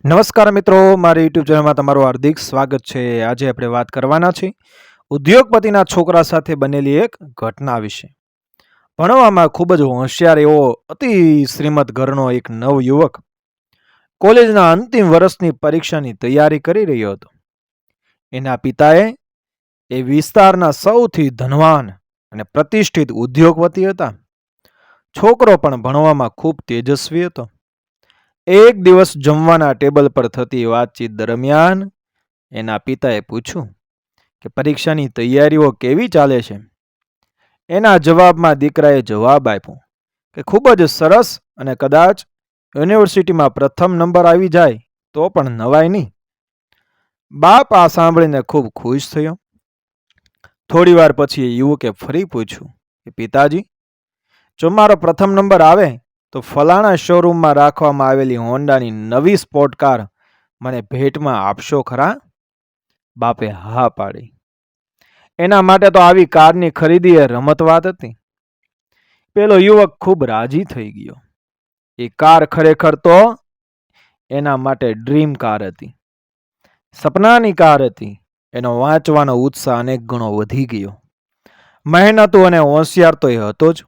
નમસ્કાર મિત્રો, મારી યુટ્યુબ ચેનલમાં તમારું હાર્દિક સ્વાગત છે. આજે આપણે વાત કરવાના છીએ ઉદ્યોગપતિના છોકરા સાથે બનેલી એક ઘટના વિશે. ભણવામાં ખૂબ જ હોશિયાર એવો અતિ શ્રીમંત ઘરનો એક નવ યુવક કોલેજના અંતિમ વર્ષની પરીક્ષાની તૈયારી કરી રહ્યો હતો. એના પિતાએ એ વિસ્તારના સૌથી ધનવાન અને પ્રતિષ્ઠિત ઉદ્યોગપતિ હતા. છોકરો પણ ભણવામાં ખૂબ તેજસ્વી હતો. એક દિવસ જમવાના ટેબલ પર થતી વાતચીત દરમિયાન એના પિતાએ પૂછ્યું કે પરીક્ષાની તૈયારીઓ કેવી ચાલે છે. એના જવાબમાં દીકરાએ જવાબ આપ્યો કે ખૂબ જ સરસ, અને કદાચ યુનિવર્સિટીમાં પ્રથમ નંબર આવી જાય તો પણ નવાય નહીં. બાપ આ સાંભળીને ખૂબ ખુશ થયો. થોડી વાર પછી એ યુવકે ફરી પૂછ્યું કે પિતાજી, જો મારો પ્રથમ નંબર આવે તો ફલાણા શોરૂમમાં રાખવામાં આવેલી હોન્ડાની નવી સ્પોર્ટ કાર મને ભેટમાં આપશો ખરા? બાપે હા પાડી. એના માટે તો આવી કારની ખરીદી એ રમત વાત હતી. પેલો યુવક ખૂબ રાજી થઈ ગયો. એ કાર ખરેખર તો એના માટે ડ્રીમ કાર હતી, સપનાની કાર હતી. એનો વાંચવાનો ઉત્સાહ અનેક ગણો વધી ગયો. મહેનતુ અને હોશિયાર તો એ હતો જ.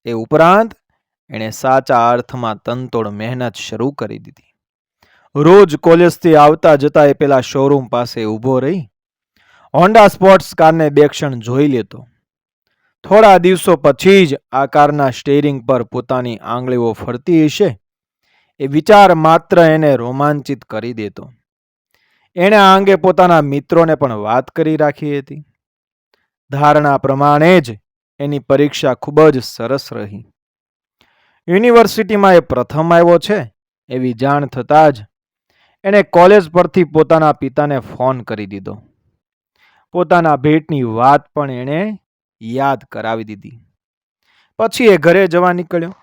એ ઉપરાંત એણે સાચા અર્થમાં તનતોડ મહેનત શરૂ કરી દીધી. રોજ કોલેજથી આવતા જતા એ પેલા શોરૂમ પાસે ઊભો રહી હોન્ડા સ્પોર્ટ્સ કારને બે ક્ષણ જોઈ લેતો. થોડા દિવસો પછી જ આ કારના સ્ટીયરિંગ પર પોતાની આંગળીઓ ફરતી હશે એ વિચાર માત્ર એને રોમાંચિત કરી દેતો. એણે આ અંગે પોતાના મિત્રોને પણ વાત કરી રાખી હતી. ધારણા પ્રમાણે જ એની પરીક્ષા ખૂબ જ સરસ રહી. યુનિવર્સિટીમાં એ પ્રથમ આવ્યો છે એવી જાણ થતાં જ એણે કોલેજ પરથી પોતાના પિતાને ફોન કરી દીધો. પોતાના ભેટની વાત પણ એણે યાદ કરાવી દીધી. પછી એ ઘરે જવા નીકળ્યો.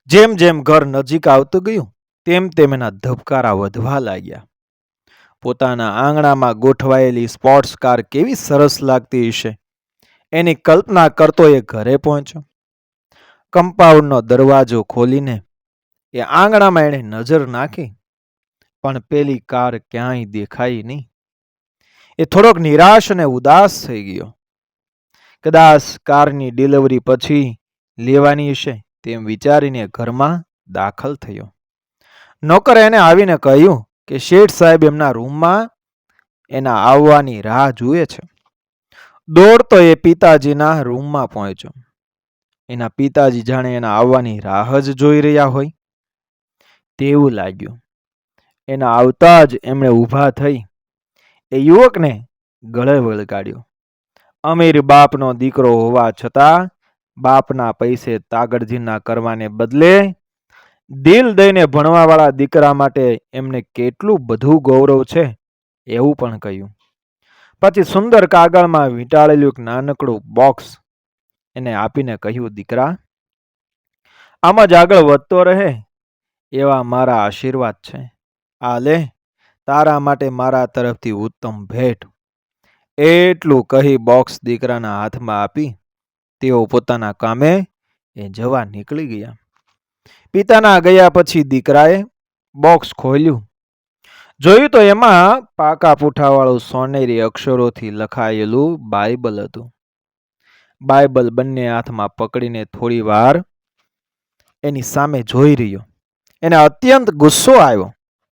જેમ જેમ ઘર નજીક આવતું ગયું તેમ તેમ એના ધબકારા વધવા લાગ્યા. પોતાના આંગણામાં ગોઠવાયેલી સ્પોર્ટ્સ કાર કેવી સરસ લાગતી હશે એની કલ્પના કરતો એ ઘરે પહોંચ્યો. કમ્પાઉન્ડનો દરવાજો ખોલીને એ આંગણામાં એણે નજર નાખી, પણ પેલી કાર ક્યાંય દેખાઈ નહીં. એ થોડોક નિરાશ અને ઉદાસ થઈ ગયો. કદાચ કારની ડિલિવરી પછી લેવાની હશે તેમ વિચારીને ઘરમાં દાખલ થયો. નોકરે એને આવીને કહ્યું કે શેઠ સાહેબ એમના રૂમમાં એના આવવાની રાહ જુએ છે. દોડતો એ પિતાજીના રૂમમાં પહોંચ્યો. એના પિતાજી જાણે એના આવવાની રાહ જ જોઈ રહ્યા હોય તેવું લાગ્યું. એના આવતા જ એમણે ઊભા થઈ એ યુવકને ગળે વળગાડ્યો. અમીર બાપનો દીકરો હોવા છતાં બાપના પૈસે તાગડધીના કરવાને બદલે દિલ દઈને ભણવાવાળા દીકરા માટે એમને કેટલું બધું ગૌરવ છે એવું પણ કહ્યું. પછી સુંદર કાગળમાં વીંટાળેલું એક નાનકડું બોક્સ એને આપીને કહ્યું, દીકરા, આમ જ આગળ વધતો રહે એવા મારા આશીર્વાદ છે. આ લે, તારા માટે મારા તરફથી ઉત્તમ ભેટ. એટલું કહી બોક્સ દીકરાના હાથમાં આપી તેઓ પોતાના કામે એ જવા નીકળી ગયા. પિતાના ગયા પછી દીકરાએ બોક્સ ખોલ્યું. જોયું તો એમાં પાકા પૂઠાવાળું સોનેરી અક્ષરોથી લખાયેલું બાઇબલ હતું. બાઇબલ બંને હાથમાં પકડીને થોડી વાર એની સામે જોઈ રહ્યો. એને અત્યંત ગુસ્સો આવ્યો.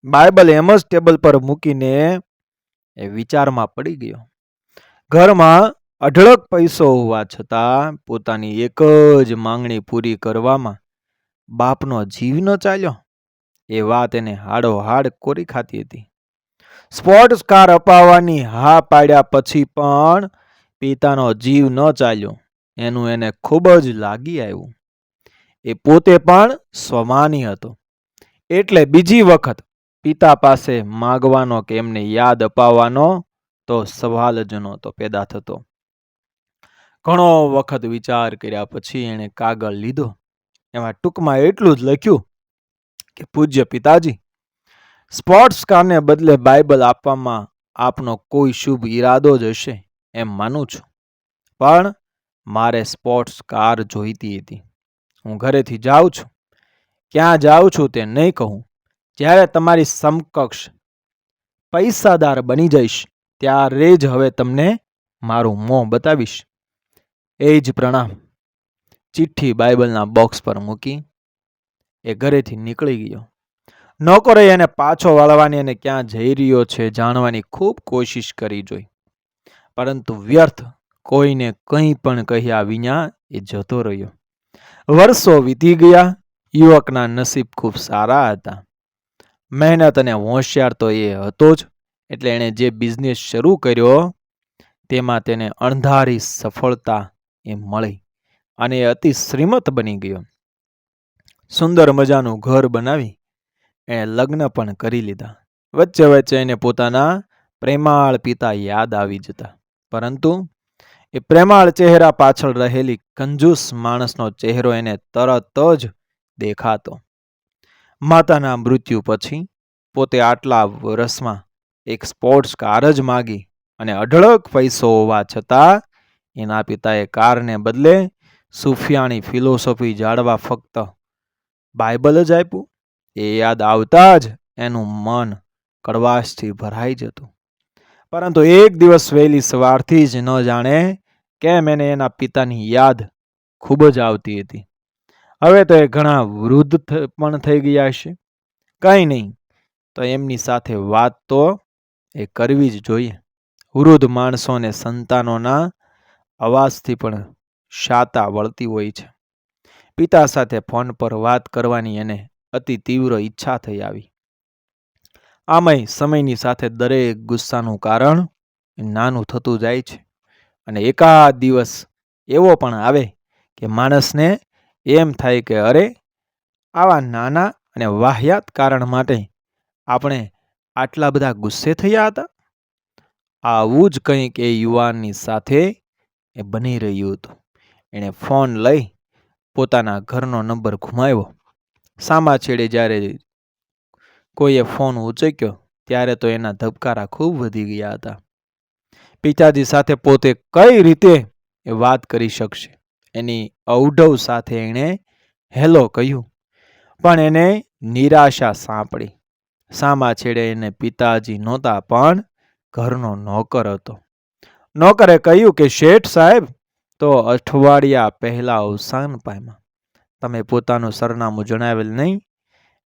બાઇબલ એમ જ ટેબલ પર મૂકીને એ વિચારમાં પડી ગયો. ઘરમાં અઢળક પૈસો હોવા છતાં પોતાની એક જ માંગણી પૂરી કરવામાં બાપનો જીવ ન ચાલ્યો એ વાત એને હાડોહાડ કોરી ખાતી હતી. સ્પોર્ટ્સ કાર અપાવવાની હા પાડ્યા પછી પણ પિતાનો જીવ ન ચાલ્યો એનું એને ખૂબ જ લાગી આવ્યું. એ પોતે પણ સ્વમાની હતો એટલે બીજી વખત પિતા પાસે માગવાનો કે એમને યાદ અપાવવાનો તો સવાલ જ નહોતો પેદા થતો. ઘણો વખત વિચાર કર્યા પછી એણે કાગળ લીધો. એમાં ટૂંકમાં એટલું જ લખ્યું કે પૂજ્ય પિતાજી, સ્પોર્ટ્સ કારને બદલે બાઇબલ આપવામાં આપનો કોઈ શુભ ઈરાદો જ હશે એમ માનું છું, પણ મારે સ્પોર્ટ્સ કાર જોઈતી હતી. હું ઘરેથી જાઉં છું. ક્યાં જાઉં છું તે નહીં કહું. જ્યારે તમારી સમકક્ષ પૈસાદાર બની જઈશ ત્યારે જ હવે તમને મારું મોં બતાવીશ. એ જ પ્રણામ. ચિઠ્ઠી બાઇબલના બોક્સ પર મૂકી એ ઘરેથી નીકળી ગયો. નોકરે એને પાછો વાળવાની અને ક્યાં જઈ રહ્યો છે જાણવાની ખૂબ કોશિશ કરી જોઈ, પરંતુ વ્યર્થ. કોઈને કંઈ પણ કહ્યા વિના એ જતો રહ્યો. વર્ષો વીતી ગયા. યુવકના નસીબ ખૂબ સારા હતા. મહેનત અને હોશિયાર તો એ હતો જ, એટલે એણે જે બિઝનેસ શરૂ કર્યો તેમાં તેને અણધારી સફળતા એ મળી અને એ અતિ શ્રીમંત બની ગયો. સુંદર મજાનું ઘર બનાવી એણે લગ્ન પણ કરી લીધા. વચ્ચે વચ્ચે એને પોતાના પ્રેમાળ પિતા યાદ આવી જતા, પરંતુ એ પ્રેમાળ ચહેરા પાછળ રહેલી કંજૂસ માણસનો ચહેરો એને તરત જ દેખાતો. માતાના મૃત્યુ પછી પોતે આટલા વર્ષમાં એક સ્પોર્ટ્સ કાર જ માગી અને અઢળક પૈસો હોવા છતાં એના પિતાએ કારને બદલે સુફિયાણી ફિલોસોફી જાળવા ફક્ત બાઇબલ જ આપ્યું. એ યાદ આવતા જ એનું મન કડવાશથી ભરાઈ જતું. પરંતુ એક દિવસ વહેલી સવારથી જ ન જાણે કેમ એને એના પિતાની યાદ ખૂબ જ આવતી હતી. હવે તો એ ઘણા વૃદ્ધ પણ થઈ ગયા હશે. કંઈ નહીં તો એમની સાથે વાત તો એ કરવી જ જોઈએ. વૃદ્ધ માણસોને સંતાનોના અવાજથી પણ શાતા વળતી હોય છે. પિતા સાથે ફોન પર વાત કરવાની એને અતિ તીવ્ર ઈચ્છા થઈ આવી. આમય સમયની સાથે દરેક ગુસ્સાનું કારણ નાનું થતું જાય છે અને એકાદ દિવસ એવો પણ આવે કે માણસને એમ થાય કે અરે, આવા નાના અને વાહિયાત કારણ માટે આપણે આટલા બધા ગુસ્સે થયા હતા. આવું જ કંઈક એ યુવાનની સાથે એ બની રહ્યું હતું. એણે ફોન લઈ પોતાના ઘરનો નંબર ઘુમાવ્યો. સામા છેડે જ્યારે કોઈએ ફોન ઉંચક્યો ત્યારે તો એના ધબકારા ખૂબ વધી ગયા હતા. પિતાજી સાથે પોતે કઈ રીતે એ વાત કરી શકશે? એની અવઢવ સાથે એણે હેલો કહ્યું, પણ એને નિરાશા સાંપડી. સામા છેડે એને પિતાજી નહોતા, પણ ઘરનો નોકર હતો. નોકરે કહ્યું કે શેઠ સાહેબ તો અઠવાડિયા પહેલા અવસાન પામ્યા. તમે પોતાનું સરનામું જણાવેલ નહીં,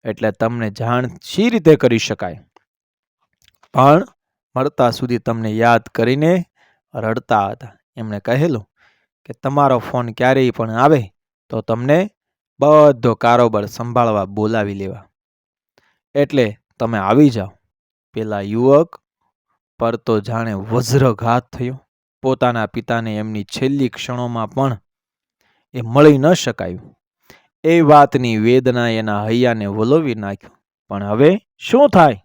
એટલે તમને જાણ શી રીતે કરી શકાય? પણ મળતા સુધી તમને યાદ કરીને રડતા હતા. એમણે કહેલું કે તમારો ફોન ક્યારેય પણ આવે તો તમને બધો કારોબાર સંભાળવા બોલાવી લેવા, એટલે તમે આવી જાઓ. પેલા યુવક પર તો જાણે વજ્રઘાત થયો. પોતાના પિતાને એમની છેલ્લી ક્ષણોમાં પણ એ મળી ન શકાયું. એ વાતની વેદના એના હૈયાને વલોવી નાખ્યું. પણ હવે શું થાય?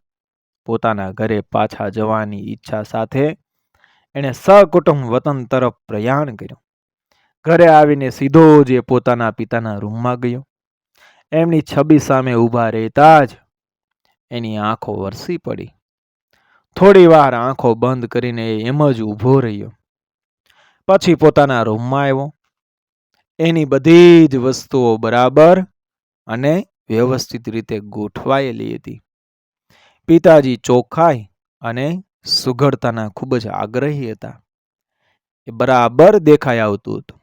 પોતાના ઘરે પાછા જવાની ઈચ્છા સાથે એણે સકુટુંબ વતન તરફ પ્રયાણ કર્યું. ઘરે આવીને સીધો જ એ પોતાના પિતાના રૂમમાં ગયો. એમની છબી સામે ઊભા રહેતા જ એની આંખો વરસી પડી. થોડી વાર આંખો બંધ કરીને એમ જ ઊભો રહ્યો. પછી પોતાના રૂમમાં આવ્યો. એની બધી જ વસ્તુઓ બરાબર અને વ્યવસ્થિત રીતે ગોઠવાયેલી હતી. પિતાજી ચોખ્ખાઈ અને સુઘડતાના ખૂબ જ આગ્રહી હતા. એ બરાબર દેખાઈ આવતું હતું.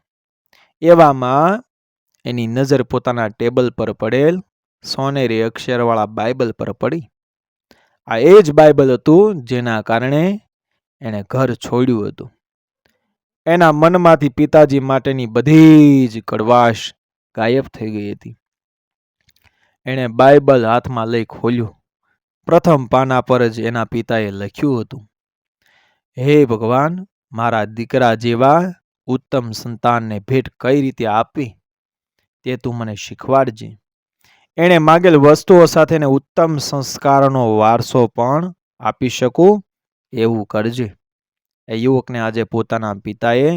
એવામાં એની નજર પોતાના ટેબલ પર પડેલ સોનેરી અક્ષરવાળા બાઇબલ પર પડી. આ એ જ બાઇબલ હતું જેના કારણે એણે ઘર છોડ્યું હતું. એના મનમાંથી પિતાજી માટેની બધી જ કડવાશ ગાયબ થઈ ગઈ હતી. એણે બાઇબલ હાથમાં લઈ ખોલ્યું. પ્રથમ પાના પર જ એના પિતાએ લખ્યું હતું, હે ભગવાન, મારા દીકરા જેવા ઉત્તમ સંતાનને ભેટ કઈ રીતે આપવી તે તું મને શીખવાડજે. એણે માગેલ વસ્તુઓ સાથે ઉત્તમ સંસ્કારોનો વારસો પણ આપી શકું એવું કરજે. એ યુવકને આજે પોતાના પિતાએ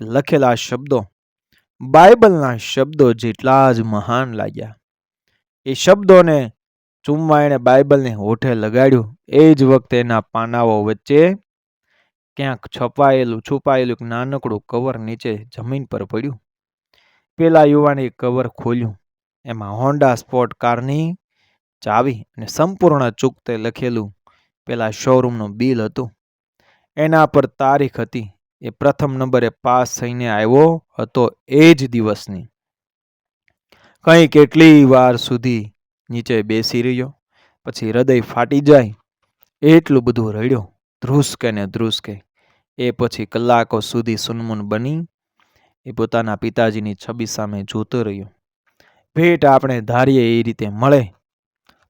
લખેલા શબ્દો બાઇબલના શબ્દો જેટલા જ મહાન લાગ્યા. એ શબ્દોને ચૂમવા એણે બાઇબલને હોઠે લગાડ્યું. એ જ વખતે એના પાનાઓ વચ્ચે ક્યાંક છુપાયેલું નાનકડું કવર નીચે જમીન પર પડ્યું. પેલા યુવાને કવર ખોલ્યું. એમાં હોન્ડા સ્પોર્ટ કારની ચાવી અને સંપૂર્ણ ચૂકતે લખેલું પેલા શોરૂમનું બિલ હતું. એના પર તારીખ હતી એ પ્રથમ નંબરે પાસ થઈને આવ્યો હતો એ જ દિવસની. કંઈ કેટલી વાર સુધી નીચે બેસી રહ્યો, પછી હૃદય ફાટી જાય એટલું બધું રડ્યો, ધ્રુસકે ને ધ્રુસકે. એ પછી કલાકો સુધી સુનમુન બની એ પોતાના પિતાજીની છબી સામે જોતો રહ્યો. ભેટ આપણે ધારીએ એ રીતે મળે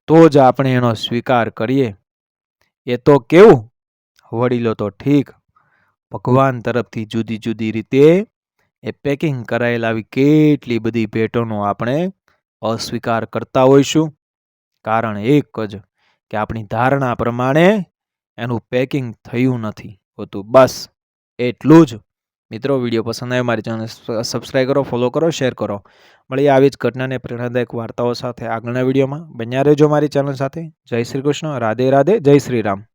તો જ આપણે એનો સ્વીકાર કરીએ. એ તો કેવું, વડીલો તો ઠીક, ભગવાન તરફથી જુદી જુદી રીતે એ પેકિંગ કરાયેલા આવી કેટલી બધી ભેટોનો આપણે અસ્વીકાર કરતા હોઈશું. કારણ એક જ કે આપણી ધારણા પ્રમાણે એનું પેકિંગ થયું નથી હોતું. બસ એટલું જ. મિત્રો, વિડીયો પસંદ આવે મારી ચેનલ સબસ્ક્રાઈબ કરો, ફોલો કરો, શેર કરો. મળીએ આવી જ ઘટનાને પ્રેરણાદાયક વાર્તાઓ સાથે આગળના વિડીયોમાં. બન્યા રહેજો મારી ચેનલ સાથે. જય શ્રી કૃષ્ણ, રાધે રાધે, જય શ્રી રામ.